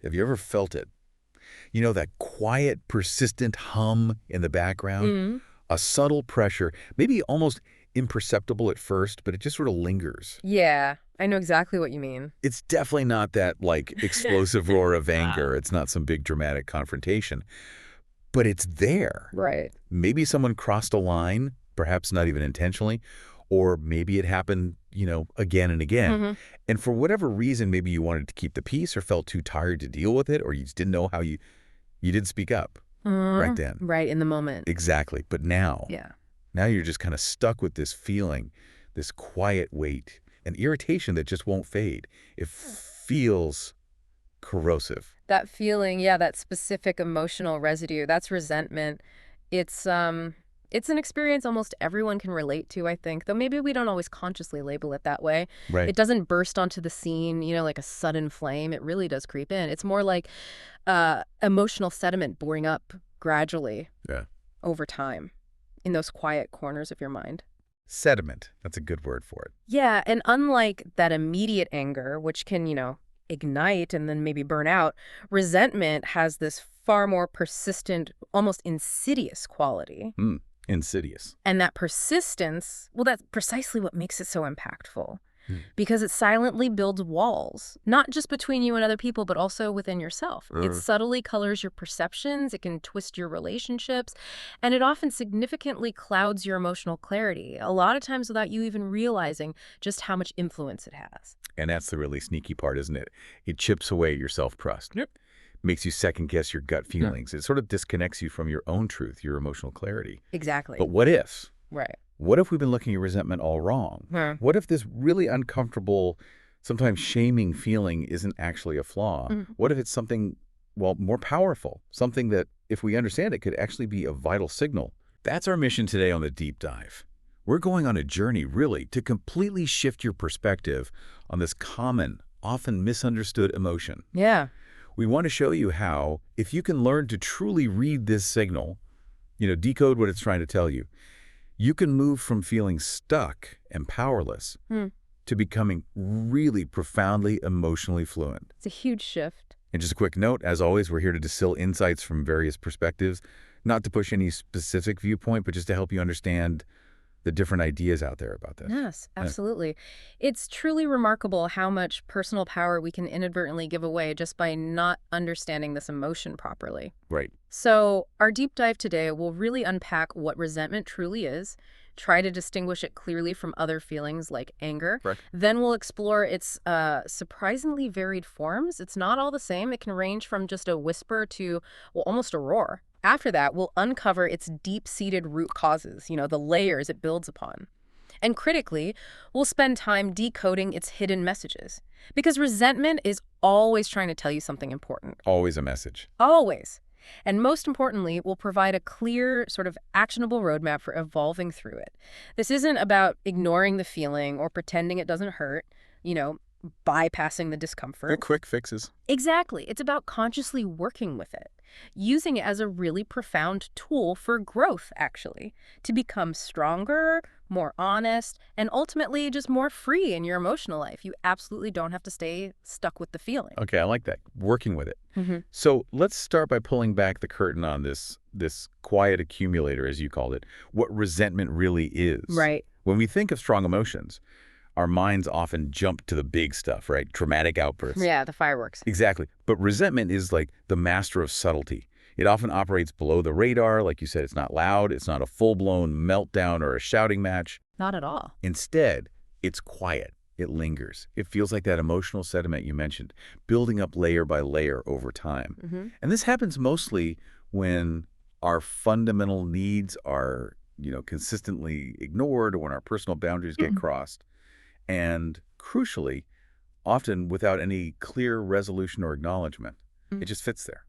Have you ever felt it? You know, that quiet, persistent hum in the background? Mm. A subtle pressure, maybe almost imperceptible at first, but it just sort of lingers. Yeah, I know exactly what you mean. It's definitely not that, like, explosive roar of Wow. anger. It's not some big dramatic confrontation, but it's there. Right. Maybe someone crossed a line, perhaps not even intentionally, or maybe it happened, again and again. Hmm. And for whatever reason, maybe you wanted to keep the peace or felt too tired to deal with it, or you just didn't know how you did speak up right then. Right, in the moment. Exactly. But now, Yeah. now you're just kind of stuck with this feeling, this quiet weight, an irritation that just won't fade. It feels corrosive. That feeling, yeah, that specific emotional residue, that's resentment. It's an experience almost everyone can relate to, I think, though maybe we don't always consciously label it that way. Right. It doesn't burst onto the scene, like a sudden flame. It really does creep in. It's more like emotional sediment boring up gradually Yeah. over time in those quiet corners of your mind. Sediment. That's a good word for it. Yeah, and unlike that immediate anger, which can, ignite and then maybe burn out, resentment has this far more persistent, almost insidious quality. Hmm. Insidious. And that persistence, well, that's precisely what makes it so impactful. Hmm. Because it silently builds walls, not just between you and other people, but also within yourself. It subtly colors your perceptions, it can twist your relationships, and it often significantly clouds your emotional clarity, a lot of times without you even realizing just how much influence it has. And that's the really sneaky part, isn't it? It chips away at your self-trust. Yep. Makes you second-guess your gut feelings. It sort of disconnects you from your own truth, your emotional clarity. Exactly. But what if? Right. What if we've been looking at resentment all wrong? Huh. What if this really uncomfortable, sometimes shaming feeling isn't actually a flaw? Mhm. What if it's something, well, more powerful? Something that, if we understand it, could actually be a vital signal. That's our mission today on the Deep Dive. We're going on a journey, really, to completely shift your perspective on this common, often misunderstood emotion. Yeah. We want to show you how, if you can learn to truly read this signal, decode what it's trying to tell you, you can move from feeling stuck and powerless Hmm. to becoming really profoundly emotionally fluent. It's a huge shift. And just a quick note, as always, we're here to distill insights from various perspectives, not to push any specific viewpoint, but just to help you understand the different ideas out there about this. Yes, Yeah. absolutely. It's truly remarkable how much personal power we can inadvertently give away just by not understanding this emotion properly. Right. So, our deep dive today will really unpack what resentment truly is, try to distinguish it clearly from other feelings like anger. Correct. Then we'll explore its surprisingly varied forms. It's not all the same. It can range from just a whisper to, well, almost a roar. After that, we'll uncover its deep-seated root causes, the layers it builds upon. And critically, we'll spend time decoding its hidden messages. Because resentment is always trying to tell you something important. Always a message. Always. And most importantly, we'll provide a clear, sort of actionable roadmap for evolving through it. This isn't about ignoring the feeling or pretending it doesn't hurt, bypassing the discomfort. Quick fixes. Exactly. It's about consciously working with it, using it as a really profound tool for growth, actually, to become stronger, more honest, and ultimately just more free in your emotional life. You absolutely don't have to stay stuck with the feeling. Okay, I like that. Working with it. Mm-hmm. So let's start by pulling back the curtain on this quiet accumulator, as you called it, what resentment really is. Right. When we think of strong emotions, our minds often jump to the big stuff, right? Dramatic outbursts. Yeah, the fireworks. Exactly. But resentment is like the master of subtlety. It often operates below the radar. Like you said, it's not loud. It's not a full-blown meltdown or a shouting match. Not at all. Instead, it's quiet. It lingers. It feels like that emotional sediment you mentioned, building up layer by layer over time. Mm-hmm. And this happens mostly when our fundamental needs are, consistently ignored, or when our personal boundaries get crossed. And crucially, often without any clear resolution or acknowledgement. It just sits there,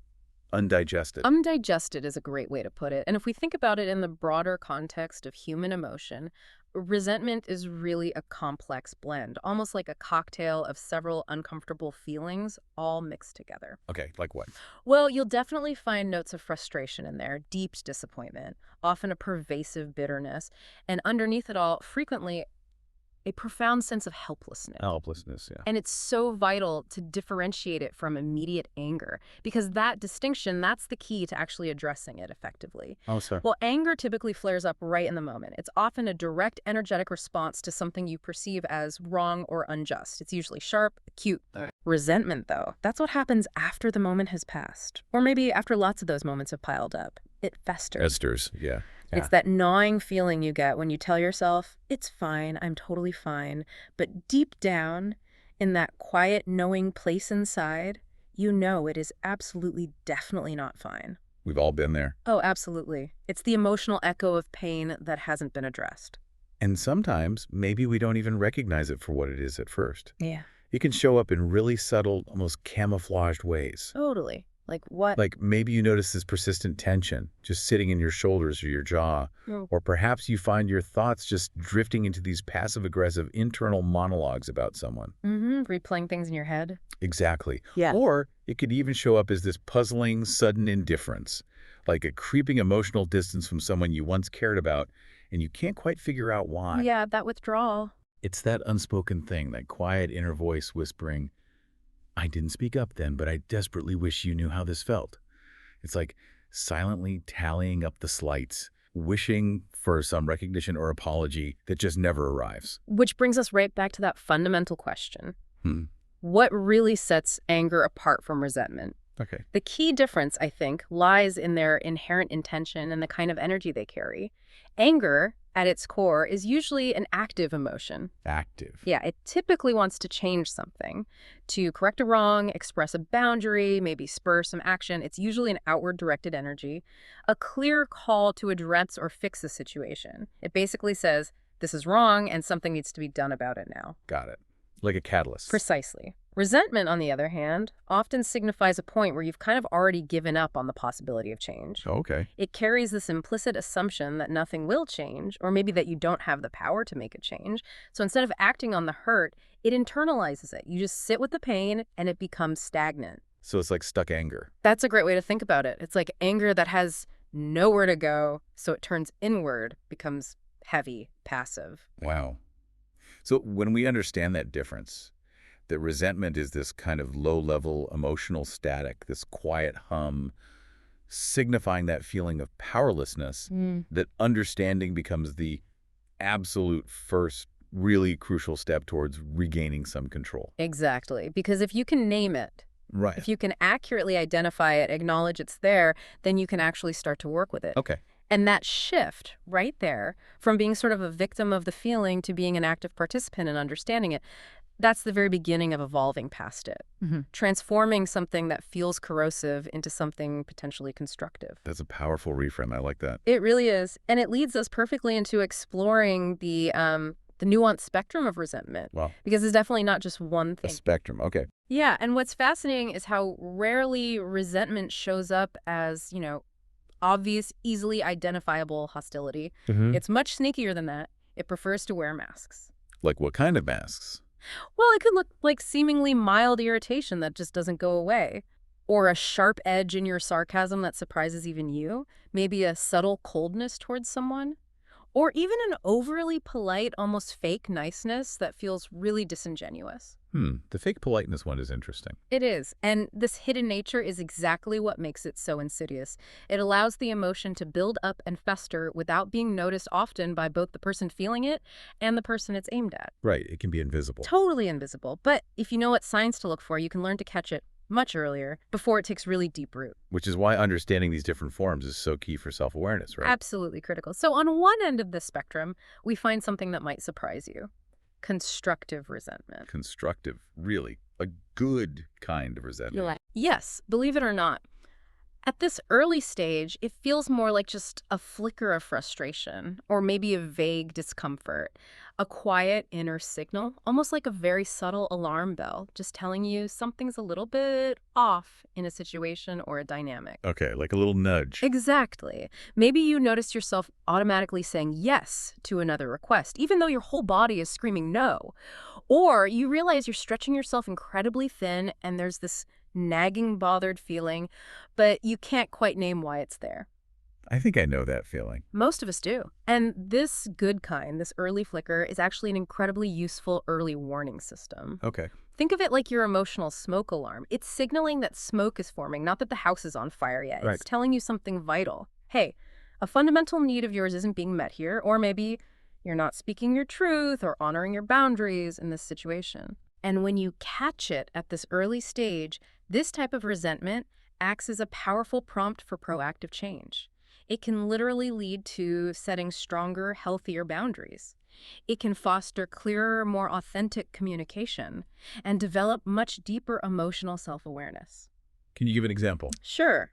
undigested. Undigested is a great way to put it. And if we think about it in the broader context of human emotion, resentment is really a complex blend, almost like a cocktail of several uncomfortable feelings all mixed together. Okay, like what? Well, you'll definitely find notes of frustration in there, deep disappointment, often a pervasive bitterness, and underneath it all, frequently a profound sense of helplessness. Helplessness, yeah. And it's so vital to differentiate it from immediate anger, because that distinction, that's the key to actually addressing it effectively. Oh, sorry. Well, anger typically flares up right in the moment. It's often a direct, energetic response to something you perceive as wrong or unjust. It's usually sharp, acute. Resentment, though, that's what happens after the moment has passed. Or maybe after lots of those moments have piled up. It festers. Esters, yeah. It's that gnawing feeling you get when you tell yourself, it's fine, I'm totally fine. But deep down, in that quiet, knowing place inside, you know it is absolutely, definitely not fine. We've all been there. Oh, absolutely. It's the emotional echo of pain that hasn't been addressed. And sometimes, maybe we don't even recognize it for what it is at first. Yeah. It can show up in really subtle, almost camouflaged ways. Totally. Like what? Like maybe you notice this persistent tension just sitting in your shoulders or your jaw, or perhaps you find your thoughts just drifting into these passive-aggressive internal monologues about someone. Replaying things in your head. Exactly. Yeah. Or it could even show up as this puzzling, sudden indifference, like a creeping emotional distance from someone you once cared about, and you can't quite figure out why. Yeah, that withdrawal. It's that unspoken thing, that quiet inner voice whispering, I didn't speak up then, but I desperately wish you knew how this felt. It's like silently tallying up the slights, wishing for some recognition or apology that just never arrives. Which brings us right back to that fundamental question. Hmm. What really sets anger apart from resentment? Okay. The key difference, I think, lies in their inherent intention and the kind of energy they carry. Anger, at its core, is usually an active emotion. Active. Yeah, it typically wants to change something, to correct a wrong, express a boundary, maybe spur some action. It's usually an outward-directed energy, a clear call to address or fix a situation. It basically says, this is wrong and something needs to be done about it now. Got it. Like a catalyst. Precisely. Resentment, on the other hand, often signifies a point where you've kind of already given up on the possibility of change. Okay. It carries this implicit assumption that nothing will change, or maybe that you don't have the power to make a change. So instead of acting on the hurt, it internalizes it. You just sit with the pain, and it becomes stagnant. So it's like stuck anger. That's a great way to think about it. It's like anger that has nowhere to go, so it turns inward, becomes heavy, passive. Wow. So when we understand that difference, that resentment is this kind of low-level emotional static, this quiet hum, signifying that feeling of powerlessness, that understanding becomes the absolute first really crucial step towards regaining some control. Exactly. Because if you can name it, Right. if you can accurately identify it, acknowledge it's there, then you can actually start to work with it. Okay. And that shift right there, from being sort of a victim of the feeling to being an active participant in understanding it, that's the very beginning of evolving past it. Transforming something that feels corrosive into something potentially constructive. That's a powerful reframe. I like that. It really is. And it leads us perfectly into exploring the nuanced spectrum of resentment. Wow. Because it's definitely not just one A thing. spectrum. Okay. Yeah, and what's fascinating is how rarely resentment shows up as, obvious, easily identifiable hostility. It's much sneakier than that. It prefers to wear masks. Like what kind of masks? Well, it could look like seemingly mild irritation that just doesn't go away. Or a sharp edge in your sarcasm that surprises even you. Maybe a subtle coldness towards someone. Or even an overly polite, almost fake niceness that feels really disingenuous. The fake politeness one is interesting. It is. And this hidden nature is exactly what makes it so insidious. It allows the emotion to build up and fester without being noticed often by both the person feeling it and the person it's aimed at. Right. It can be invisible. Totally invisible. But if you know what signs to look for, you can learn to catch it much earlier, before it takes really deep root. Which is why understanding these different forms is so key for self-awareness, right? Absolutely critical. So on one end of the spectrum, we find something that might surprise you. Constructive resentment. Constructive, really. A good kind of resentment. Yes, believe it or not. At this early stage, it feels more like just a flicker of frustration, or maybe a vague discomfort, a quiet inner signal, almost like a very subtle alarm bell, just telling you something's a little bit off in a situation or a dynamic. Okay, like a little nudge. Exactly. Maybe you notice yourself automatically saying yes to another request, even though your whole body is screaming no. Or you realize you're stretching yourself incredibly thin and there's this nagging, bothered feeling, but you can't quite name why it's there. I think I know that feeling. Most of us do. And this good kind, this early flicker, is actually an incredibly useful early warning system. Okay. Think of it like your emotional smoke alarm. It's signaling that smoke is forming, not that the house is on fire yet. Right. It's telling you something vital. Hey, a fundamental need of yours isn't being met here, or maybe you're not speaking your truth or honoring your boundaries in this situation. And when you catch it at this early stage, this type of resentment acts as a powerful prompt for proactive change. It can literally lead to setting stronger, healthier boundaries. It can foster clearer, more authentic communication and develop much deeper emotional self-awareness. Can you give an example? Sure.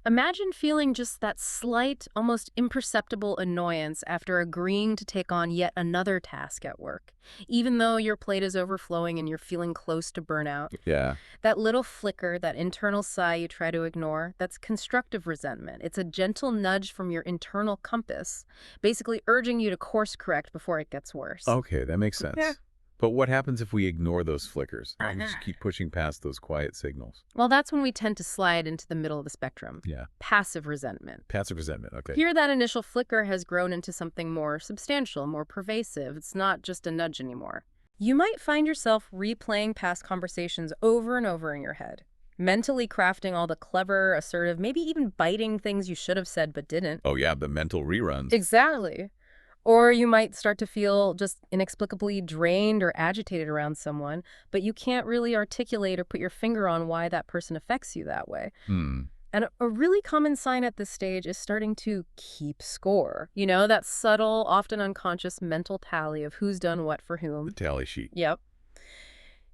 Imagine feeling just that slight, almost imperceptible annoyance after agreeing to take on yet another task at work, even though your plate is overflowing and you're feeling close to burnout. Yeah. That little flicker, that internal sigh you try to ignore, that's constructive resentment. It's a gentle nudge from your internal compass, basically urging you to course correct before it gets worse. Okay, that makes sense. Yeah. But what happens if we ignore those flickers and just keep pushing past those quiet signals? Well, that's when we tend to slide into the middle of the spectrum. Yeah. Passive resentment. Passive resentment. Okay. Here, that initial flicker has grown into something more substantial, more pervasive. It's not just a nudge anymore. You might find yourself replaying past conversations over and over in your head, mentally crafting all the clever, assertive, maybe even biting things you should have said but didn't. Oh, yeah, the mental reruns. Exactly. Or you might start to feel just inexplicably drained or agitated around someone, but you can't really articulate or put your finger on why that person affects you that way. Hmm. And a really common sign at this stage is starting to keep score. You know, that subtle, often unconscious mental tally of who's done what for The whom. tally sheet. Yep.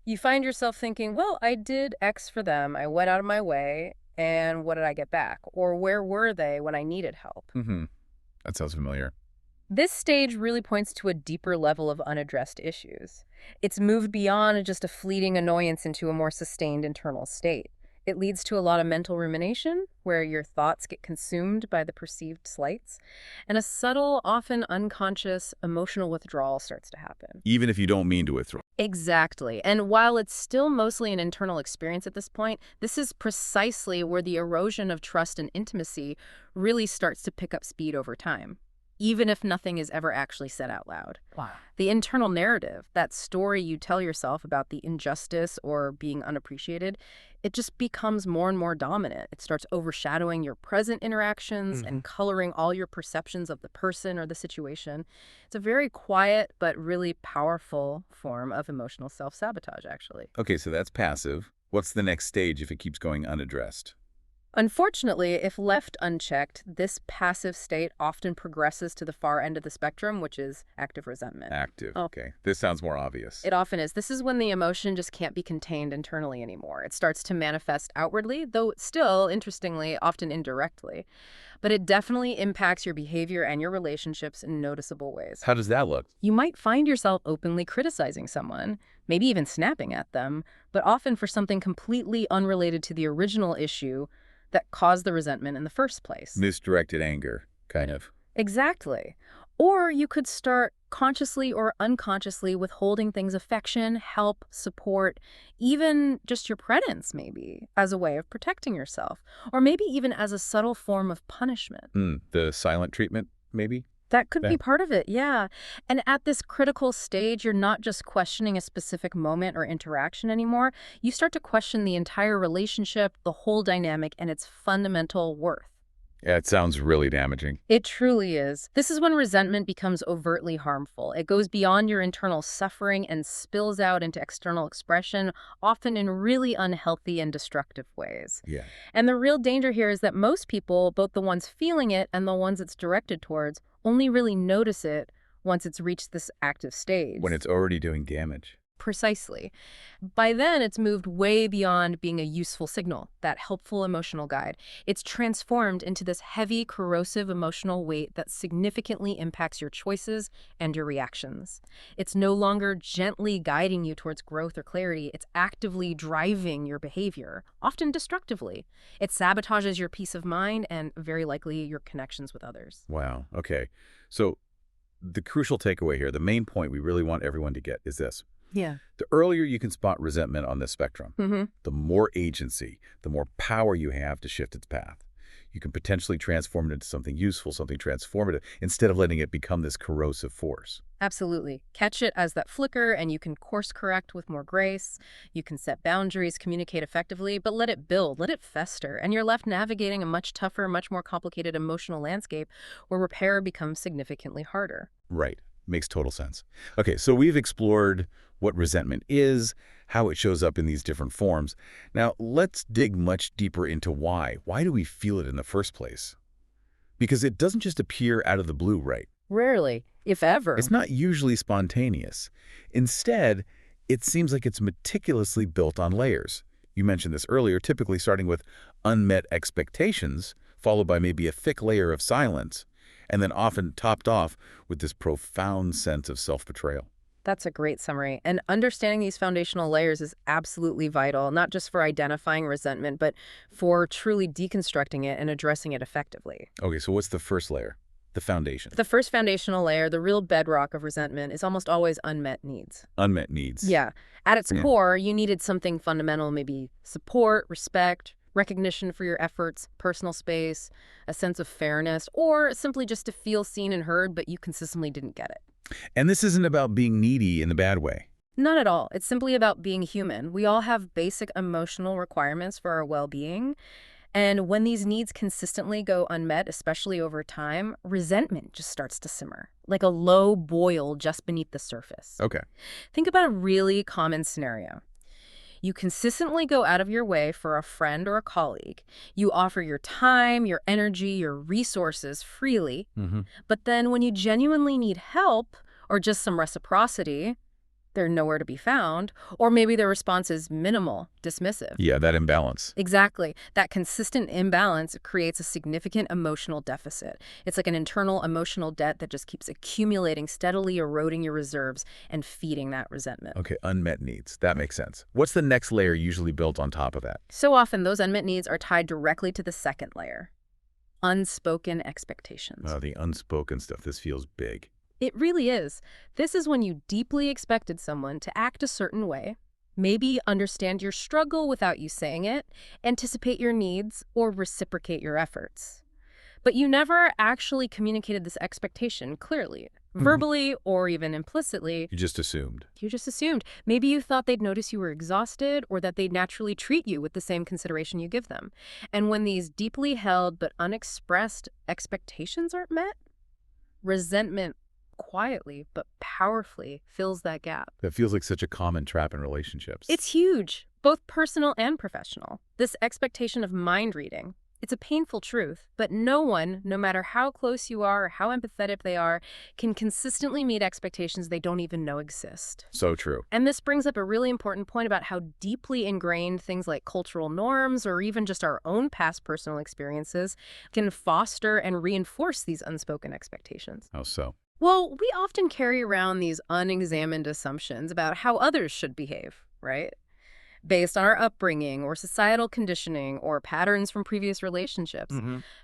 You find yourself thinking, well, I did X for them. I went out of my way. And what did I get back? Or where were they when I needed help? Mm-hmm. That sounds familiar. This stage really points to a deeper level of unaddressed issues. It's moved beyond just a fleeting annoyance into a more sustained internal state. It leads to a lot of mental rumination, where your thoughts get consumed by the perceived slights, and a subtle, often unconscious, emotional withdrawal starts to happen. Even if you don't mean to withdraw. Exactly. And while it's still mostly an internal experience at this point, this is precisely where the erosion of trust and intimacy really starts to pick up speed over time, even if nothing is ever actually said out loud. Wow. The internal narrative, that story you tell yourself about the injustice or being unappreciated, it just becomes more and more dominant. It starts overshadowing your present interactions and coloring all your perceptions of the person or the situation. It's a very quiet but really powerful form of emotional self-sabotage, actually. Okay, so that's passive. What's the next stage if it keeps going unaddressed? Unfortunately, if left unchecked, this passive state often progresses to the far end of the spectrum, which is active resentment. Active. Oh. Okay. This sounds more obvious. It often is. This is when the emotion just can't be contained internally anymore. It starts to manifest outwardly, though still, interestingly, often indirectly. But it definitely impacts your behavior and your relationships in noticeable ways. How does that look? You might find yourself openly criticizing someone, maybe even snapping at them, but often for something completely unrelated to the original issue that caused the resentment in the first place. Misdirected anger, kind of. Exactly. Or you could start consciously or unconsciously withholding things affection, help, support, even just your presence maybe, as a way of protecting yourself. Or maybe even as a subtle form of punishment. The silent treatment, maybe? That could be Yeah. part of it, yeah. And at this critical stage, you're not just questioning a specific moment or interaction anymore. You start to question the entire relationship, the whole dynamic, and its fundamental worth. Yeah, it sounds really damaging. It truly is. This is when resentment becomes overtly harmful. It goes beyond your internal suffering and spills out into external expression, often in really unhealthy and destructive ways. Yeah. And the real danger here is that most people, both the ones feeling it and the ones it's directed towards, only really notice it once it's reached this active stage. When it's already doing damage. Precisely. By then, it's moved way beyond being a useful signal, that helpful emotional guide. It's transformed into this heavy, corrosive emotional weight that significantly impacts your choices and your reactions. It's no longer gently guiding you towards growth or clarity. It's actively driving your behavior, often destructively. It sabotages your peace of mind and, very likely, your connections with others. Wow. Okay. So the crucial takeaway here, the main point we really want everyone to get is this. Yeah. The earlier you can spot resentment on this spectrum, Mm-hmm. the more agency, the more power you have to shift its path. you can potentially transform it into something useful, something transformative, instead of letting it become this corrosive force. Absolutely. Catch it as that flicker, and you can course correct with more grace. You can set boundaries, communicate effectively, but let it build, let it fester, and you're left navigating a much tougher, much more complicated emotional landscape where repair becomes significantly harder. Right. Makes total sense. Okay, so we've explored what resentment is, how it shows up in these different forms. Now, let's dig much deeper into why. Why do we feel it in the first place? Because it doesn't just appear out of the blue, right? Rarely, if ever. It's not usually spontaneous. Instead, it seems like it's meticulously built on layers. You mentioned this earlier, typically starting with unmet expectations, followed by maybe a thick layer of silence, and then often topped off with this profound sense of self-betrayal. That's a great summary. And understanding these foundational layers is absolutely vital, not just for identifying resentment, but for truly deconstructing it and addressing it effectively. Okay, so what's the first layer? The foundation. The first foundational layer, the real bedrock of resentment, is almost always unmet needs. Unmet needs. Yeah. At its Yeah. core, you needed something fundamental, maybe support, respect, recognition for your efforts, personal space, a sense of fairness, or simply just to feel seen and heard, but you consistently didn't get it. And this isn't about being needy in the bad way. Not at all. It's simply about being human. We all have basic emotional requirements for our well-being. And when these needs consistently go unmet, especially over time, resentment just starts to simmer, like a low boil just beneath the surface. Okay. Think about a really common scenario. You consistently go out of your way for a friend or a colleague. You offer your time, your energy, your resources freely. Mm-hmm. But then when you genuinely need help or just some reciprocity, they're nowhere to be found. Or maybe their response is minimal, dismissive. Yeah, that imbalance. Exactly. That consistent imbalance creates a significant emotional deficit. It's like an internal emotional debt that just keeps accumulating, steadily eroding your reserves and feeding that resentment. Okay, unmet needs. That makes sense. What's the next layer usually built on top of that? So often, those unmet needs are tied directly to the second layer, unspoken expectations. The unspoken stuff. This feels big. It really is. This is when you deeply expected someone to act a certain way, maybe understand your struggle without you saying it, anticipate your needs, or reciprocate your efforts. But you never actually communicated this expectation clearly, verbally or even implicitly. You just assumed. You just assumed. Maybe you thought they'd notice you were exhausted or that they'd naturally treat you with the same consideration you give them. And when these deeply held but unexpressed expectations aren't met, resentment quietly but powerfully fills that gap. That feels like such a common trap in relationships. It's huge, both personal and professional. This expectation of mind reading. It's a painful truth, but no one, no matter how close you are or how empathetic they are, can consistently meet expectations they don't even know exist. So true. And this brings up a really important point about how deeply ingrained things like cultural norms or even just our own past personal experiences can foster and reinforce these unspoken expectations. How so? Well, we often carry around these unexamined assumptions about how others should behave, right? Based on our upbringing or societal conditioning or patterns from previous relationships.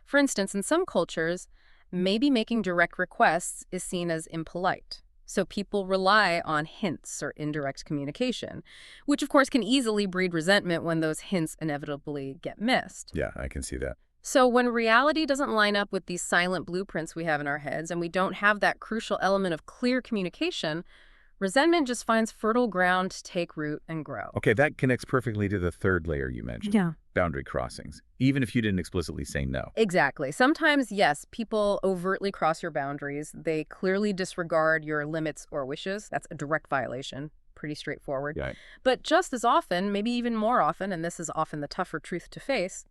For instance, in some cultures, maybe making direct requests is seen as impolite. So people rely on hints or indirect communication, which of course can easily breed resentment when those hints inevitably get missed. Yeah, I can see that. So when reality doesn't line up with these silent blueprints we have in our heads and we don't have that crucial element of clear communication, resentment just finds fertile ground to take root and grow. Okay, that connects perfectly to the third layer you mentioned. Yeah. Boundary crossings, even if you didn't explicitly say no. Exactly. Sometimes, yes, people overtly cross your boundaries. They clearly disregard your limits or wishes. That's a direct violation. Pretty straightforward. Yeah. But just as often, maybe even more often, and this is often the tougher truth to face,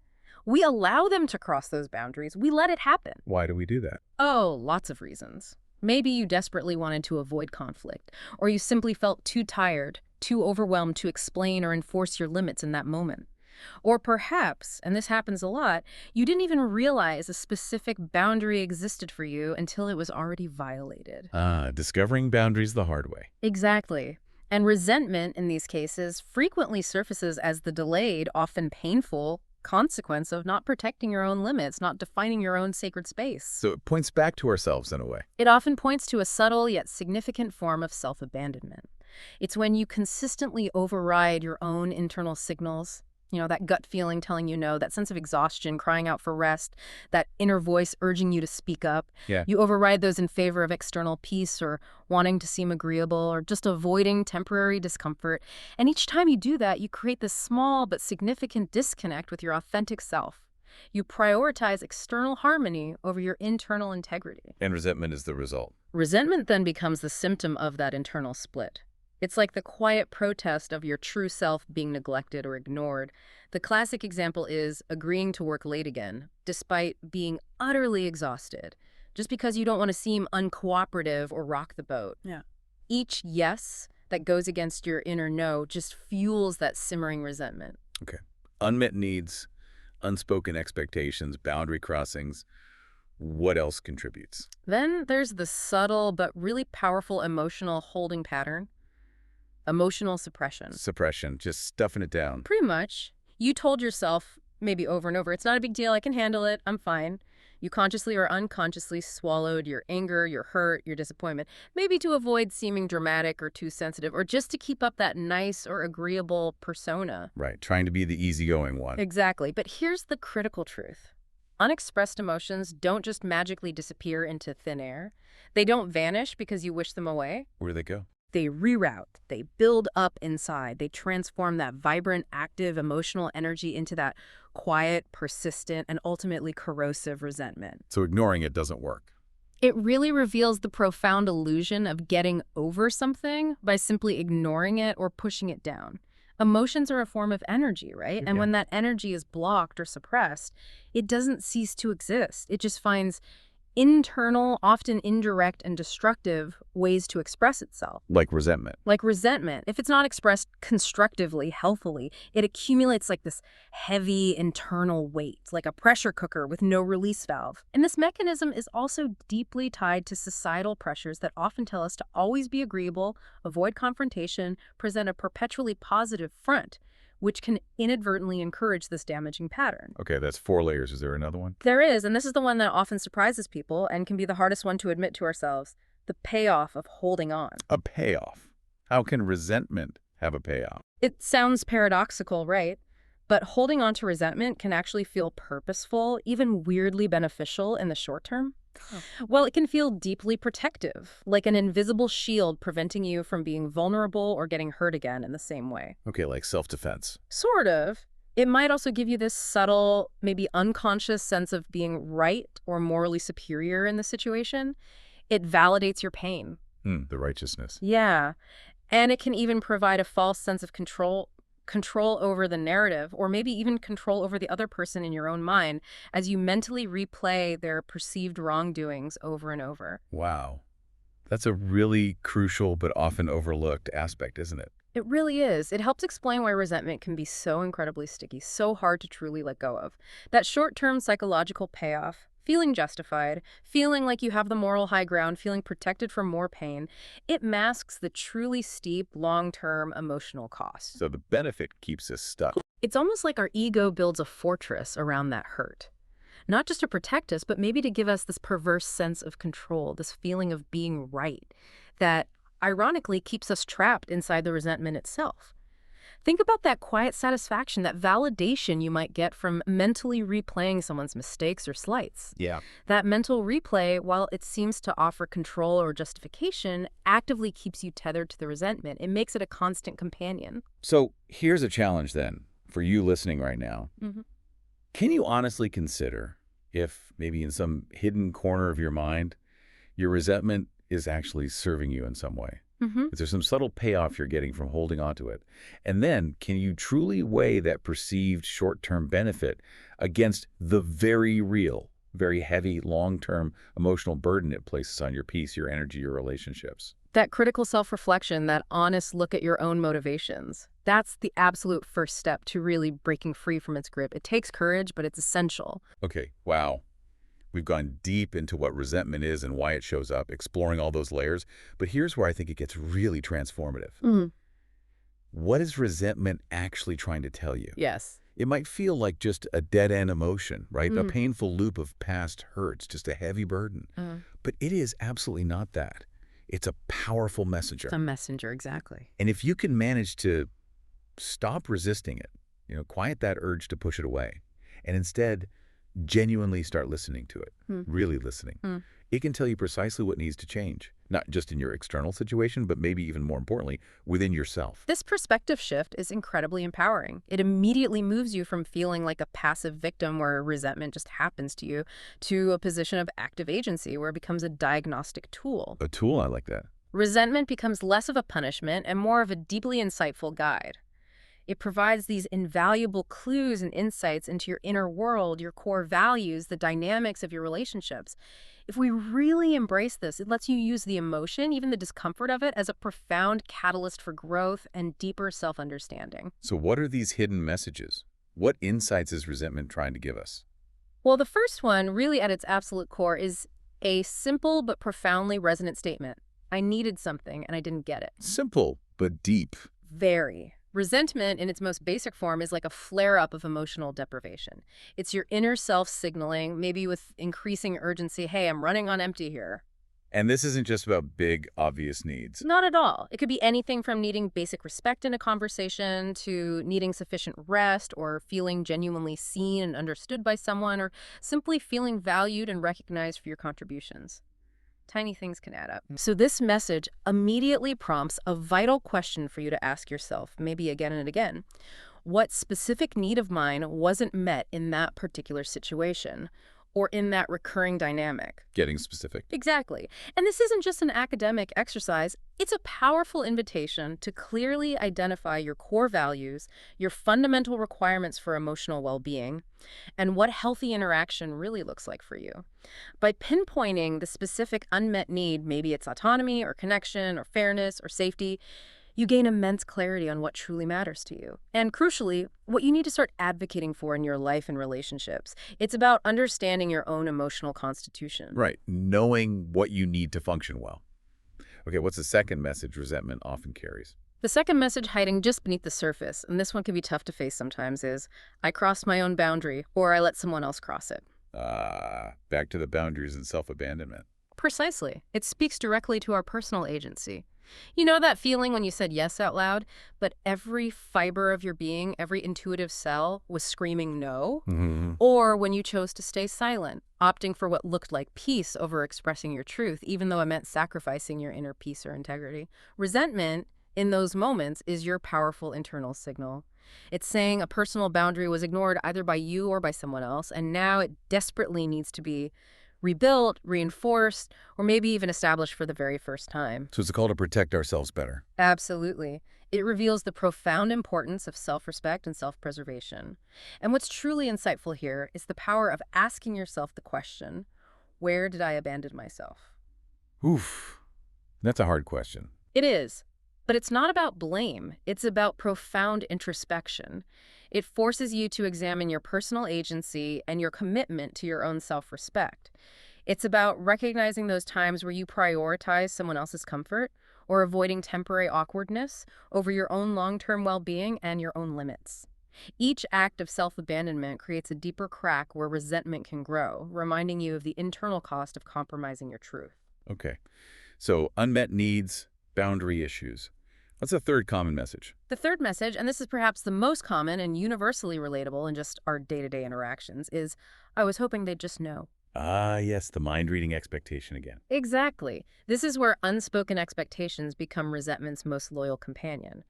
we allow them to cross those boundaries. We let it happen. Why do we do that? Oh, lots of reasons. Maybe you desperately wanted to avoid conflict, or you simply felt too tired, too overwhelmed to explain or enforce your limits in that moment. Or perhaps, and this happens a lot, you didn't even realize a specific boundary existed for you until it was already violated. Discovering boundaries the hard way. Exactly. And resentment in these cases frequently surfaces as the delayed, often painful, consequence of not protecting your own limits, not defining your own sacred space. So it points back to ourselves in a way. It often points to a subtle yet significant form of self-abandonment. It's when you consistently override your own internal signals, That gut feeling telling you no, that sense of exhaustion, crying out for rest, that inner voice urging you to speak up. Yeah. You override those in favor of external peace or wanting to seem agreeable or just avoiding temporary discomfort. And each time you do that, you create this small but significant disconnect with your authentic self. You prioritize external harmony over your internal integrity. And resentment is the result. Resentment then becomes the symptom of that internal split. It's like the quiet protest of your true self being neglected or ignored. The classic example is agreeing to work late again, despite being utterly exhausted, just because you don't want to seem uncooperative or rock the boat. Yeah. Each yes that goes against your inner no just fuels that simmering resentment. Okay. Unmet needs, unspoken expectations, boundary crossings. What else contributes? Then there's the subtle but really powerful emotional holding pattern. Emotional suppression. Suppression, just stuffing it down. Pretty much. You told yourself, maybe over and over, it's not a big deal, I can handle it, I'm fine. You consciously or unconsciously swallowed your anger, your hurt, your disappointment, maybe to avoid seeming dramatic or too sensitive, or just to keep up that nice or agreeable persona. Right, trying to be the easygoing one. Exactly. But here's the critical truth. Unexpressed emotions don't just magically disappear into thin air. They don't vanish because you wish them away. Where do they go? They reroute, they build up inside, they transform that vibrant, active, emotional energy into that quiet, persistent, and ultimately corrosive resentment. So ignoring it doesn't work. It really reveals the profound illusion of getting over something by simply ignoring it or pushing it down. Emotions are a form of energy, right? And when that energy is blocked or suppressed, it doesn't cease to exist. It just finds internal, often indirect and destructive ways to express itself. Like resentment. Like resentment. If it's not expressed constructively, healthily, it accumulates like this heavy internal weight, like a pressure cooker with no release valve. And this mechanism is also deeply tied to societal pressures that often tell us to always be agreeable, avoid confrontation, present a perpetually positive front, which can inadvertently encourage this damaging pattern. Okay, that's 4 layers. Is there another one? There is, and this is the one that often surprises people and can be the hardest one to admit to ourselves, the payoff of holding on. A payoff. How can resentment have a payoff? It sounds paradoxical, right? But holding on to resentment can actually feel purposeful, even weirdly beneficial in the short term. Oh. Well, it can feel deeply protective, like an invisible shield preventing you from being vulnerable or getting hurt again in the same way. Okay, like self-defense. Sort of. It might also give you this subtle, maybe unconscious sense of being right or morally superior in the situation. It validates your pain. The righteousness. Yeah. And it can even provide a false sense of control over the narrative, or maybe even control over the other person in your own mind as you mentally replay their perceived wrongdoings over and over. Wow. That's a really crucial but often overlooked aspect, isn't it? It really is. It helps explain why resentment can be so incredibly sticky, so hard to truly let go of. That short-term psychological payoff, feeling justified, feeling like you have the moral high ground, feeling protected from more pain, it masks the truly steep, long-term emotional cost. So the benefit keeps us stuck. It's almost like our ego builds a fortress around that hurt. Not just to protect us, but maybe to give us this perverse sense of control, this feeling of being right, that ironically keeps us trapped inside the resentment itself. Think about that quiet satisfaction, that validation you might get from mentally replaying someone's mistakes or slights. Yeah. That mental replay, while it seems to offer control or justification, actively keeps you tethered to the resentment. It makes it a constant companion. So here's a challenge then for you listening right now. Can you honestly consider if maybe in some hidden corner of your mind, your resentment is actually serving you in some way? Is there some subtle payoff you're getting from holding on to it? And then can you truly weigh that perceived short-term benefit against the very real, very heavy, long-term emotional burden it places on your peace, your energy, your relationships? That critical self-reflection, that honest look at your own motivations, that's the absolute first step to really breaking free from its grip. It takes courage, but it's essential. Okay, wow. We've gone deep into what resentment is and why it shows up, exploring all those layers. But here's where I think it gets really transformative. What is resentment actually trying to tell you? Yes. It might feel like just a dead-end emotion, right? A painful loop of past hurts, just a heavy burden. But it is absolutely not that. It's a powerful messenger. It's a messenger, exactly. And if you can manage to stop resisting it, Quiet that urge to push it away and instead genuinely start listening to it, Hmm. really listening. Hmm. It can tell you precisely what needs to change, not just in your external situation, but maybe even more importantly, within yourself. This perspective shift is incredibly empowering. It immediately moves you from feeling like a passive victim where resentment just happens to you to a position of active agency where it becomes a diagnostic tool. A tool, I like that. Resentment becomes less of a punishment and more of a deeply insightful guide. It provides these invaluable clues and insights into your inner world, your core values, the dynamics of your relationships. If we really embrace this, it lets you use the emotion, even the discomfort of it, as a profound catalyst for growth and deeper self-understanding. So what are these hidden messages? What insights is resentment trying to give us? Well, the first one, really at its absolute core, is a simple but profoundly resonant statement. I needed something and I didn't get it. Simple, but deep. Very. Resentment, in its most basic form, is like a flare-up of emotional deprivation. It's your inner self signaling, maybe with increasing urgency, hey, I'm running on empty here. And this isn't just about big, obvious needs. Not at all. It could be anything from needing basic respect in a conversation to needing sufficient rest or feeling genuinely seen and understood by someone or simply feeling valued and recognized for your contributions. Tiny things can add up. So this message immediately prompts a vital question for you to ask yourself, maybe again and again. What specific need of mine wasn't met in that particular situation or in that recurring dynamic? Getting specific. Exactly. And this isn't just an academic exercise. It's a powerful invitation to clearly identify your core values, your fundamental requirements for emotional well-being, and what healthy interaction really looks like for you. By pinpointing the specific unmet need, maybe it's autonomy or connection or fairness or safety, you gain immense clarity on what truly matters to you. And crucially, what you need to start advocating for in your life and relationships. It's about understanding your own emotional constitution. Right. Knowing what you need to function well. Okay, what's the second message resentment often carries? The second message hiding just beneath the surface, and this one can be tough to face sometimes, is I crossed my own boundary or I let someone else cross it. Back to the boundaries and self-abandonment. Precisely. It speaks directly to our personal agency. You know that feeling when you said yes out loud, but every fiber of your being, every intuitive cell was screaming no? Mm-hmm. Or when you chose to stay silent, opting for what looked like peace over expressing your truth, even though it meant sacrificing your inner peace or integrity. Resentment, in those moments, is your powerful internal signal. It's saying a personal boundary was ignored either by you or by someone else, and now it desperately needs to be rebuilt, reinforced, or maybe even established for the very first time. So it's a call to protect ourselves better. Absolutely. It reveals the profound importance of self-respect and self-preservation. And what's truly insightful here is the power of asking yourself the question, where did I abandon myself? Oof. That's a hard question. It is. But it's not about blame. It's about profound introspection. It forces you to examine your personal agency and your commitment to your own self-respect. It's about recognizing those times where you prioritize someone else's comfort or avoiding temporary awkwardness over your own long-term well-being and your own limits. Each act of self-abandonment creates a deeper crack where resentment can grow, reminding you of the internal cost of compromising your truth. Okay. So unmet needs, boundary issues. What's the third common message? The third message, and this is perhaps the most common and universally relatable in just our day-to-day interactions, is I was hoping they'd just know. Yes, the mind-reading expectation again. Exactly. This is where unspoken expectations become resentment's most loyal companion.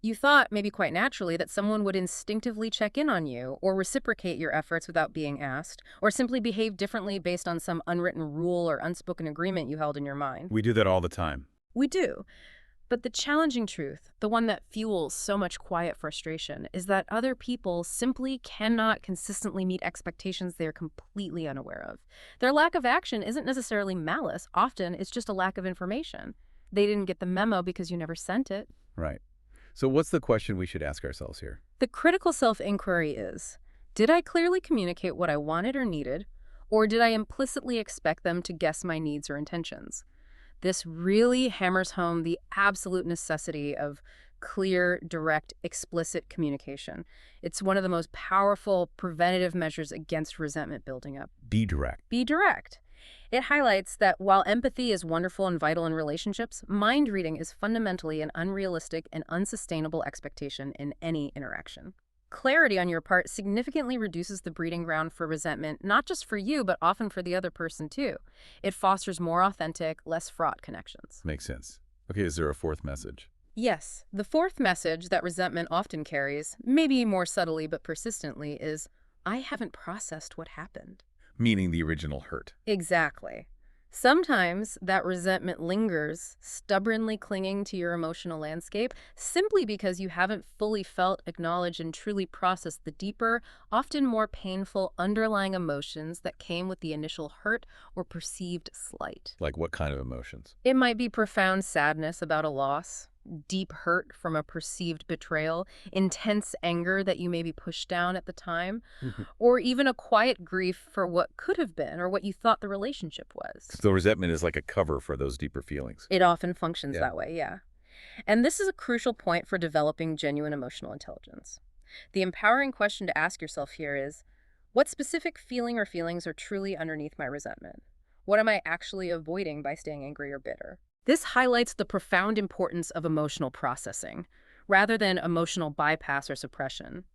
You thought, maybe quite naturally, that someone would instinctively check in on you or reciprocate your efforts without being asked, or simply behave differently based on some unwritten rule or unspoken agreement you held in your mind. We do that all the time. We do. But the challenging truth, the one that fuels so much quiet frustration, is that other people simply cannot consistently meet expectations they are completely unaware of. Their lack of action isn't necessarily malice. Often, it's just a lack of information. They didn't get the memo because you never sent it. Right. So what's the question we should ask ourselves here? The critical self-inquiry is, did I clearly communicate what I wanted or needed, or did I implicitly expect them to guess my needs or intentions? This really hammers home the absolute necessity of clear, direct, explicit communication. It's one of the most powerful preventative measures against resentment building up. Be direct. Be direct. It highlights that while empathy is wonderful and vital in relationships, mind reading is fundamentally an unrealistic and unsustainable expectation in any interaction. Clarity on your part significantly reduces the breeding ground for resentment, not just for you, but often for the other person too. It fosters more authentic, less fraught connections. Makes sense. Okay, is there a fourth message? Yes, the fourth message that resentment often carries, maybe more subtly but persistently, is I haven't processed what happened. Meaning the original hurt. Exactly. Sometimes that resentment lingers, stubbornly clinging to your emotional landscape, simply because you haven't fully felt, acknowledged, and truly processed the deeper, often more painful underlying emotions that came with the initial hurt or perceived slight. Like what kind of emotions? It might be profound sadness about a loss, deep hurt from a perceived betrayal, intense anger that you maybe pushed down at the time, or even a quiet grief for what could have been or what you thought the relationship was. So resentment is like a cover for those deeper feelings. It often functions Yeah. that way, yeah. And this is a crucial point for developing genuine emotional intelligence. The empowering question to ask yourself here is, what specific feeling or feelings are truly underneath my resentment? What am I actually avoiding by staying angry or bitter? This highlights the profound importance of emotional processing, rather than emotional bypass or suppression.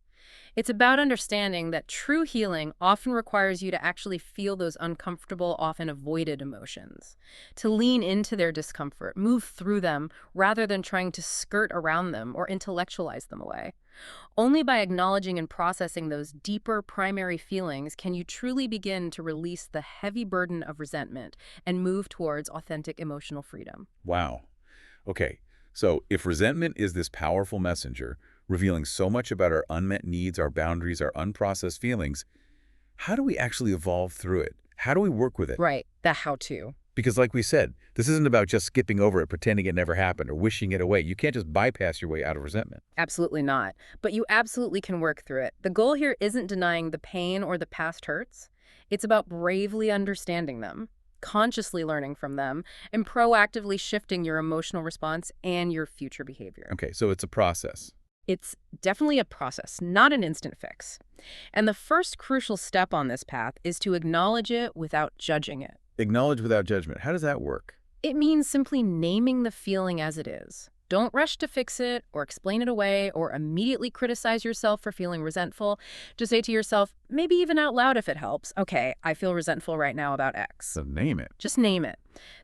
It's about understanding that true healing often requires you to actually feel those uncomfortable, often avoided emotions, to lean into their discomfort, move through them, rather than trying to skirt around them or intellectualize them away. Only by acknowledging and processing those deeper primary feelings can you truly begin to release the heavy burden of resentment and move towards authentic emotional freedom. Wow. Okay, so if resentment is this powerful messenger, revealing so much about our unmet needs, our boundaries, our unprocessed feelings, how do we actually evolve through it? How do we work with it? Right, the how-to. Because like we said, this isn't about just skipping over it, pretending it never happened, or wishing it away. You can't just bypass your way out of resentment. Absolutely not. But you absolutely can work through it. The goal here isn't denying the pain or the past hurts. It's about bravely understanding them, consciously learning from them, and proactively shifting your emotional response and your future behavior. Okay, so it's a process. It's definitely a process, not an instant fix. And the first crucial step on this path is to acknowledge it without judging it. Acknowledge without judgment. How does that work? It means simply naming the feeling as it is. Don't rush to fix it or explain it away or immediately criticize yourself for feeling resentful. Just say to yourself, maybe even out loud if it helps, okay, I feel resentful right now about X. So name it. Just name it.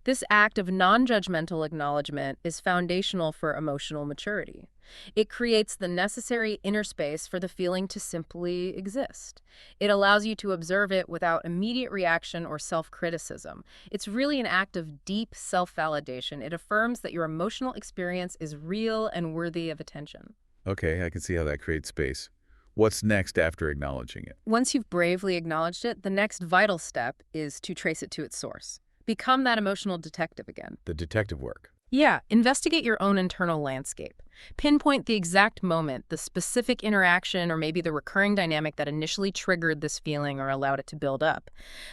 This act of non-judgmental acknowledgement is foundational for emotional maturity. It creates the necessary inner space for the feeling to simply exist. It allows you to observe it without immediate reaction or self-criticism. It's really an act of deep self-validation. It affirms that your emotional experience is real and worthy of attention. Okay, I can see how that creates space. What's next after acknowledging it? Once you've bravely acknowledged it, the next vital step is to trace it to its source. Become that emotional detective again. The detective work. Yeah, investigate your own internal landscape. Pinpoint the exact moment, the specific interaction, or maybe the recurring dynamic that initially triggered this feeling or allowed it to build up.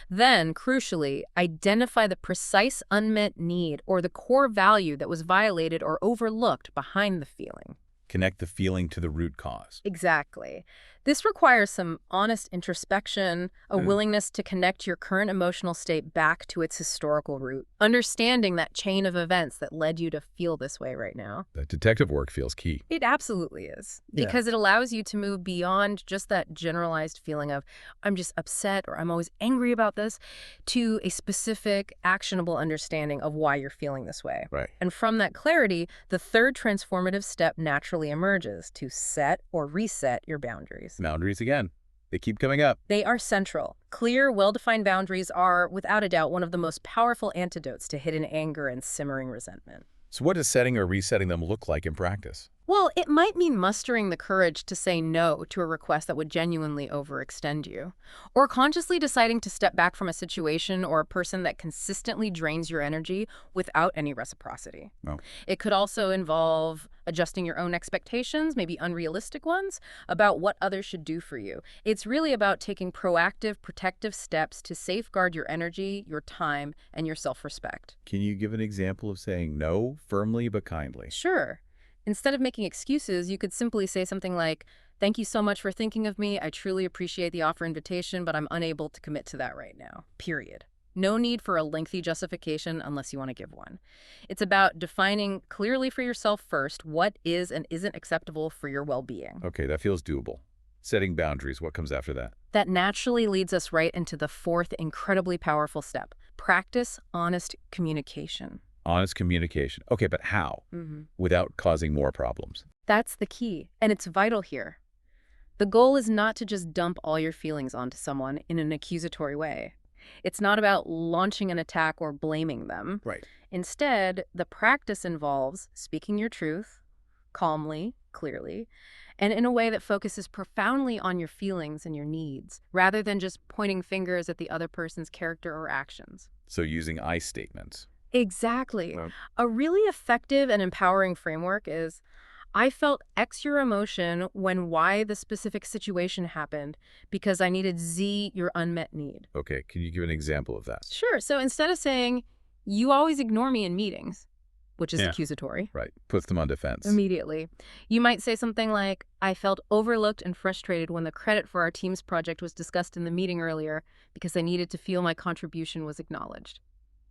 Then, crucially, identify the precise unmet need or the core value that was violated or overlooked behind the feeling. Connect the feeling to the root cause. Exactly. This requires some honest introspection, a willingness to connect your current emotional state back to its historical root, understanding that chain of events that led you to feel this way right now. That detective work feels key. It absolutely is, Yeah. because it allows you to move beyond just that generalized feeling of, I'm just upset or I'm always angry about this, to a specific, actionable understanding of why you're feeling this way. Right. And from that clarity, the third transformative step naturally emerges to set or reset your boundaries. Boundaries again. They keep coming up. They are central. Clear, well-defined boundaries are, without a doubt, one of the most powerful antidotes to hidden anger and simmering resentment. So what does setting or resetting them look like in practice? Well, it might mean mustering the courage to say no to a request that would genuinely overextend you, or consciously deciding to step back from a situation or a person that consistently drains your energy without any reciprocity. Oh. It could also involve adjusting your own expectations, maybe unrealistic ones, about what others should do for you. It's really about taking proactive, protective steps to safeguard your energy, your time, and your self-respect. Can you give an example of saying no firmly but kindly? Sure. Instead of making excuses, you could simply say something like, thank you so much for thinking of me. I truly appreciate the offer invitation, but I'm unable to commit to that right now. Period. No need for a lengthy justification unless you want to give one. It's about defining clearly for yourself first what is and isn't acceptable for your well-being. Okay, that feels doable. Setting boundaries. What comes after that? That naturally leads us right into the fourth incredibly powerful step: practice honest communication. Honest communication. Okay, but how? hmm Without causing more problems. That's the key, and it's vital here. The goal is not to just dump all your feelings onto someone in an accusatory way. It's not about launching an attack or blaming them. Right. Instead, the practice involves speaking your truth calmly, clearly, and in a way that focuses profoundly on your feelings and your needs, rather than just pointing fingers at the other person's character or actions. So using I statements. Exactly. Right. A really effective and empowering framework is: I felt X your emotion when Y the specific situation happened because I needed Z your unmet need. Okay, can you give an example of that? Sure. So instead of saying, you always ignore me in meetings, which is Yeah. accusatory, Right. Puts them on defense. immediately, you might say something like, I felt overlooked and frustrated when the credit for our team's project was discussed in the meeting earlier because I needed to feel my contribution was acknowledged.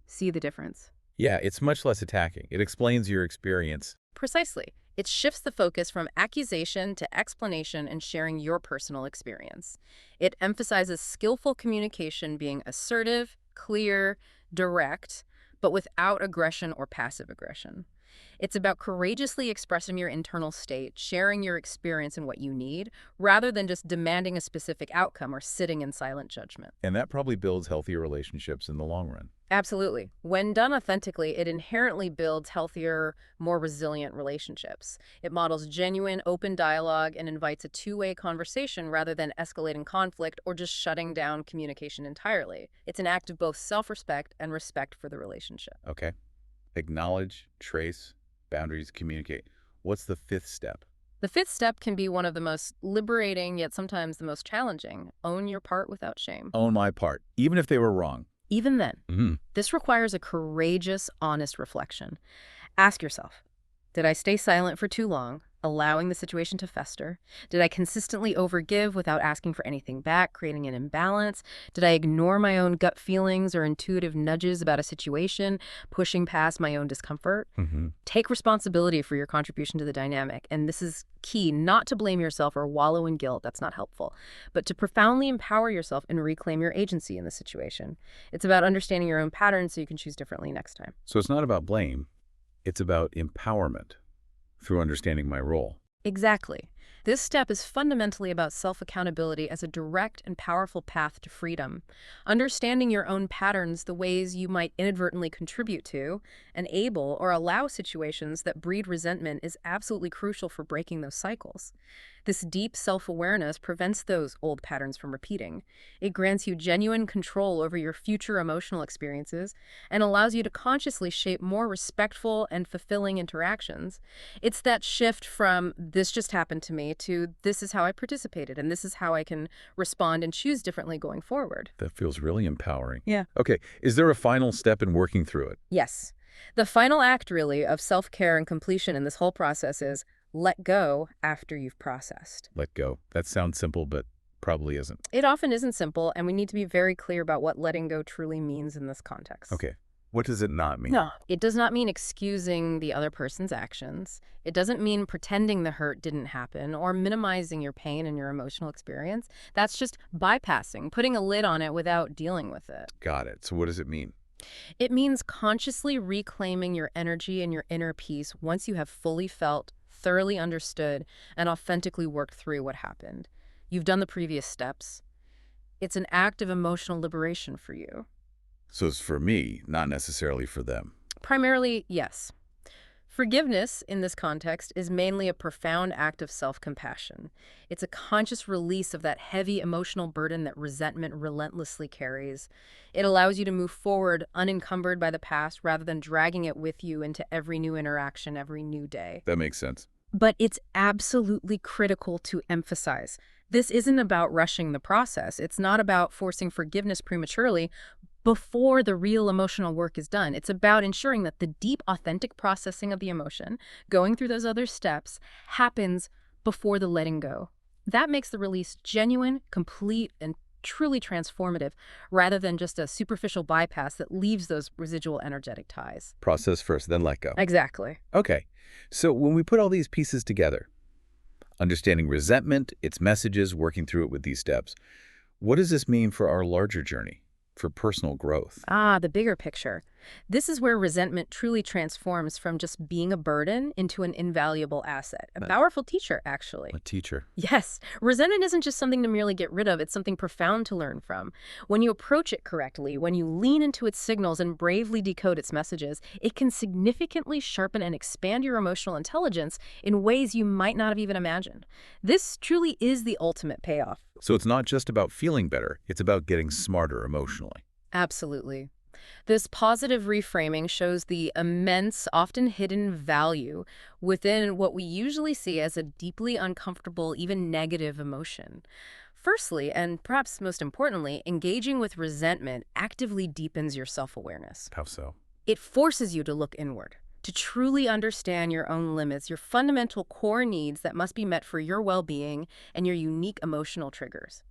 See the difference? Yeah, it's much less attacking. It explains your experience. Precisely. It shifts the focus from accusation to explanation and sharing your personal experience. It emphasizes skillful communication being assertive, clear, direct, but without aggression or passive aggression. It's about courageously expressing your internal state, sharing your experience and what you need, rather than just demanding a specific outcome or sitting in silent judgment. And that probably builds healthier relationships in the long run. Absolutely. When done authentically, it inherently builds healthier, more resilient relationships. It models genuine, open dialogue and invites a two-way conversation rather than escalating conflict or just shutting down communication entirely. It's an act of both self-respect and respect for the relationship. Okay. Acknowledge, trace, boundaries, communicate. What's the fifth step? The fifth step can be one of the most liberating, yet sometimes the most challenging. Own your part without shame. Own my part, even if they were wrong. Even then, Mm-hmm. this requires a courageous, honest reflection. Ask yourself, did I stay silent for too long, allowing the situation to fester? Did I consistently overgive without asking for anything back, creating an imbalance? Did I ignore my own gut feelings or intuitive nudges about a situation, pushing past my own discomfort? Mm-hmm. Take responsibility for your contribution to the dynamic. And this is key, not to blame yourself or wallow in guilt. That's not helpful. But to profoundly empower yourself and reclaim your agency in the situation. It's about understanding your own patterns so you can choose differently next time. So it's not about blame. It's about empowerment through understanding my role. Exactly. This step is fundamentally about self-accountability as a direct and powerful path to freedom. Understanding your own patterns, the ways you might inadvertently contribute to, enable, or allow situations that breed resentment is absolutely crucial for breaking those cycles. This deep self-awareness prevents those old patterns from repeating. It grants you genuine control over your future emotional experiences and allows you to consciously shape more respectful and fulfilling interactions. It's that shift from this just happened to me to this is how I participated and this is how I can respond and choose differently going forward. That feels really empowering. Yeah. Okay, is there a final step in working through it? Yes. The final act, really, of self-care and completion in this whole process is let go after you've processed. Let go. That sounds simple, but probably isn't. It often isn't simple, and we need to be very clear about what letting go truly means in this context. Okay. What does it not mean? No, it does not mean excusing the other person's actions. It doesn't mean pretending the hurt didn't happen or minimizing your pain and your emotional experience. That's just bypassing, putting a lid on it without dealing with it. Got it. So what does it mean? It means consciously reclaiming your energy and your inner peace once you have fully felt, thoroughly understood, and authentically worked through what happened. You've done the previous steps. It's an act of emotional liberation for you. So it's for me, not necessarily for them. Primarily, yes. Forgiveness, in this context, is mainly a profound act of self-compassion. It's a conscious release of that heavy emotional burden that resentment relentlessly carries. It allows you to move forward unencumbered by the past rather than dragging it with you into every new interaction, every new day. That makes sense. But it's absolutely critical to emphasize. This isn't about rushing the process. It's not about forcing forgiveness prematurely before the real emotional work is done. It's about ensuring that the deep, authentic processing of the emotion, going through those other steps, happens before the letting go. That makes the release genuine, complete, and truly transformative, rather than just a superficial bypass that leaves those residual energetic ties. Process first, then let go. Exactly. Okay. So when we put all these pieces together, Understanding resentment, its messages, working through it with these steps. What does this mean for our larger journey, for personal growth? Ah, the bigger picture. This is where resentment truly transforms from just being a burden into an invaluable asset. A A, powerful teacher, actually. a teacher. Yes, resentment isn't just something to merely get rid of, it's something profound to learn from. When you approach it correctly, when you lean into its signals and bravely decode its messages, it can significantly sharpen and expand your emotional intelligence in ways you might not have even imagined. This truly is the ultimate payoff. So it's not just about feeling better, it's about getting smarter emotionally. Absolutely. This positive reframing shows the immense, often hidden value within what we usually see as a deeply uncomfortable, even negative emotion. Firstly, and perhaps most importantly, engaging with resentment actively deepens your self-awareness. How so? It forces you to look inward, to truly understand your own limits, your fundamental core needs that must be met for your well-being, and your unique emotional triggers.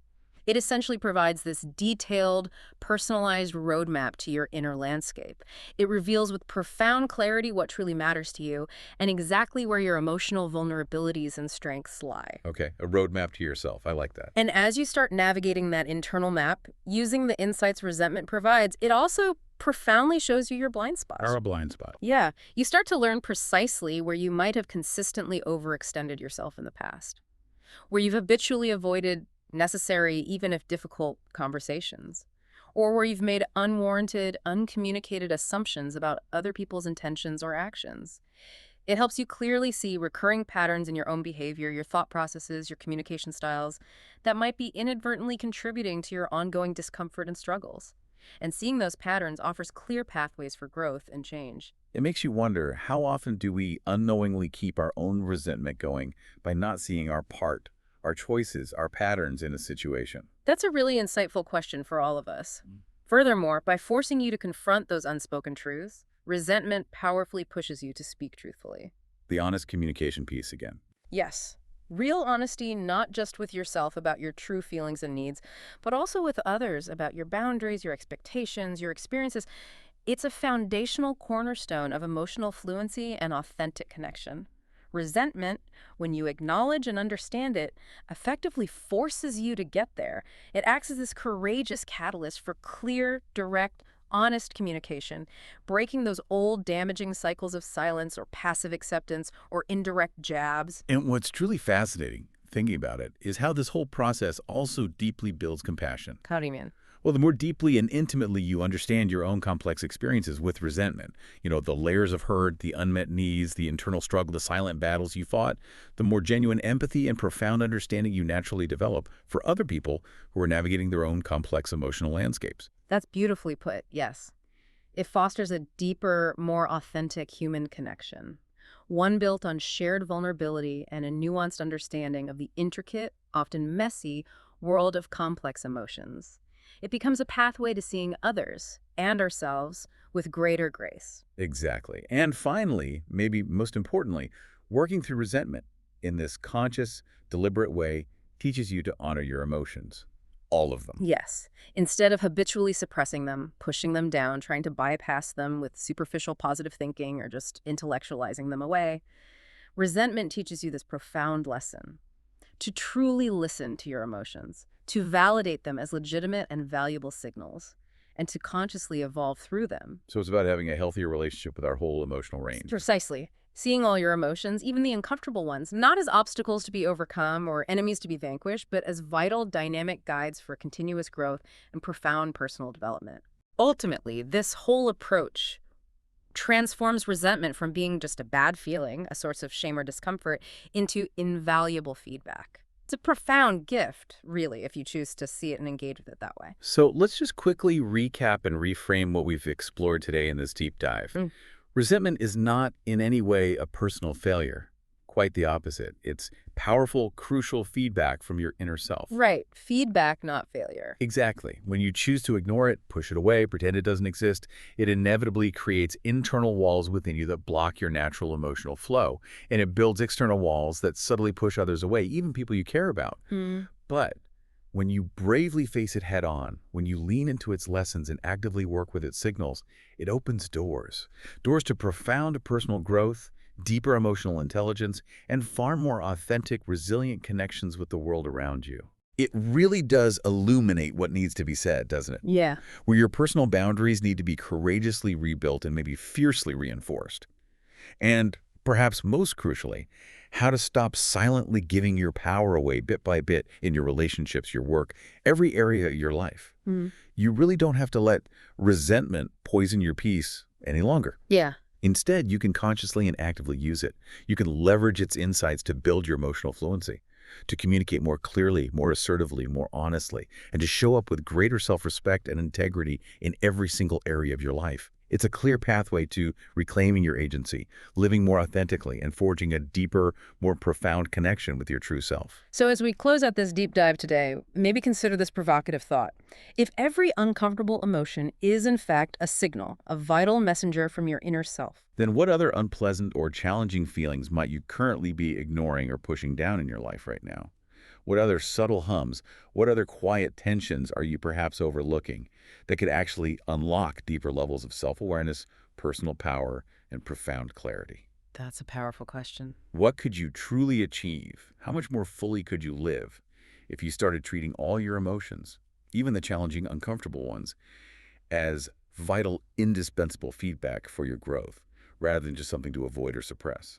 It essentially provides this detailed, personalized roadmap to your inner landscape. It reveals with profound clarity what truly matters to you and exactly where your emotional vulnerabilities and strengths lie. Okay, a roadmap to yourself. I like that. And as you start navigating that internal map, using the insights resentment provides, it also profoundly shows you your blind spots. Are a blind spot. Yeah, you start to learn precisely where you might have consistently overextended yourself in the past, where you've habitually avoided necessary, even if difficult, conversations, or where you've made unwarranted, uncommunicated assumptions about other people's intentions or actions. It helps you clearly see recurring patterns in your own behavior, your thought processes, your communication styles that might be inadvertently contributing to your ongoing discomfort and struggles. And seeing those patterns offers clear pathways for growth and change. It makes you wonder, how often do we unknowingly keep our own resentment going by not seeing our part, our choices, our patterns in a situation? That's a really insightful question for all of us. Furthermore, by forcing you to confront those unspoken truths, resentment powerfully pushes you to speak truthfully. The honest communication piece again. Yes, real honesty not just with yourself about your true feelings and needs, but also with others about your boundaries, your expectations, your experiences. It's a foundational cornerstone of emotional fluency and authentic connection. Resentment, when you acknowledge and understand it, effectively forces you to get there. It acts as this courageous catalyst for clear, direct, honest communication, breaking those old damaging cycles of silence or passive acceptance or indirect jabs. And what's truly fascinating, thinking about it, is how this whole process also deeply builds compassion. How do you mean? Well, the more deeply and intimately you understand your own complex experiences with resentment, the layers of hurt, the unmet needs, the internal struggle, the silent battles you fought, the more genuine empathy and profound understanding you naturally develop for other people who are navigating their own complex emotional landscapes. That's beautifully put, yes. It fosters a deeper, more authentic human connection, one built on shared vulnerability and a nuanced understanding of the intricate, often messy, world of complex emotions. It becomes a pathway to seeing others and ourselves with greater grace. Exactly. And finally, maybe most importantly, working through resentment in this conscious, deliberate way teaches you to honor your emotions. All of them. Yes. Instead of habitually suppressing them, pushing them down, trying to bypass them with superficial positive thinking or just intellectualizing them away, resentment teaches you this profound lesson: to truly listen to your emotions, to validate them as legitimate and valuable signals, and to consciously evolve through them. So it's about having a healthier relationship with our whole emotional range. Precisely. Seeing all your emotions, even the uncomfortable ones, not as obstacles to be overcome or enemies to be vanquished, but as vital, dynamic guides for continuous growth and profound personal development. Ultimately, this whole approach transforms resentment from being just a bad feeling, a source of shame or discomfort, into invaluable feedback. It's a profound gift, really, if you choose to see it and engage with it that way. So let's just quickly recap and reframe what we've explored today in this deep dive. Resentment is not in any way a personal failure. Quite the opposite. It's powerful, crucial feedback from your inner self. Right. Feedback, not failure. Exactly. When you choose to ignore it, push it away, pretend it doesn't exist, it inevitably creates internal walls within you that block your natural emotional flow. And it builds external walls that subtly push others away, even people you care about. But when you bravely face it head on, when you lean into its lessons and actively work with its signals, it opens doors. Doors to profound personal growth, deeper emotional intelligence, and far more authentic, resilient connections with the world around you. It really does illuminate what needs to be said, doesn't it? Yeah. Where your personal boundaries need to be courageously rebuilt and maybe fiercely reinforced. And perhaps most crucially, how to stop silently giving your power away bit by bit in your relationships, your work, every area of your life. Mm. You really don't have to let resentment poison your peace any longer. Yeah. Instead, you can consciously and actively use it. You can leverage its insights to build your emotional fluency, to communicate more clearly, more assertively, more honestly, and to show up with greater self-respect and integrity in every single area of your life. It's a clear pathway to reclaiming your agency, living more authentically, and forging a deeper, more profound connection with your true self. So as we close out this deep dive today, maybe consider this provocative thought. If every uncomfortable emotion is in fact a signal, a vital messenger from your inner self, Then what other unpleasant or challenging feelings might you currently be ignoring or pushing down in your life right now? What other subtle hums, what other quiet tensions are you perhaps overlooking that could actually unlock deeper levels of self-awareness, personal power, and profound clarity? that's a powerful question. What could you truly achieve? How much more fully could you live if you started treating all your emotions, even the challenging, uncomfortable ones, as vital, indispensable feedback for your growth, rather than just something to avoid or suppress?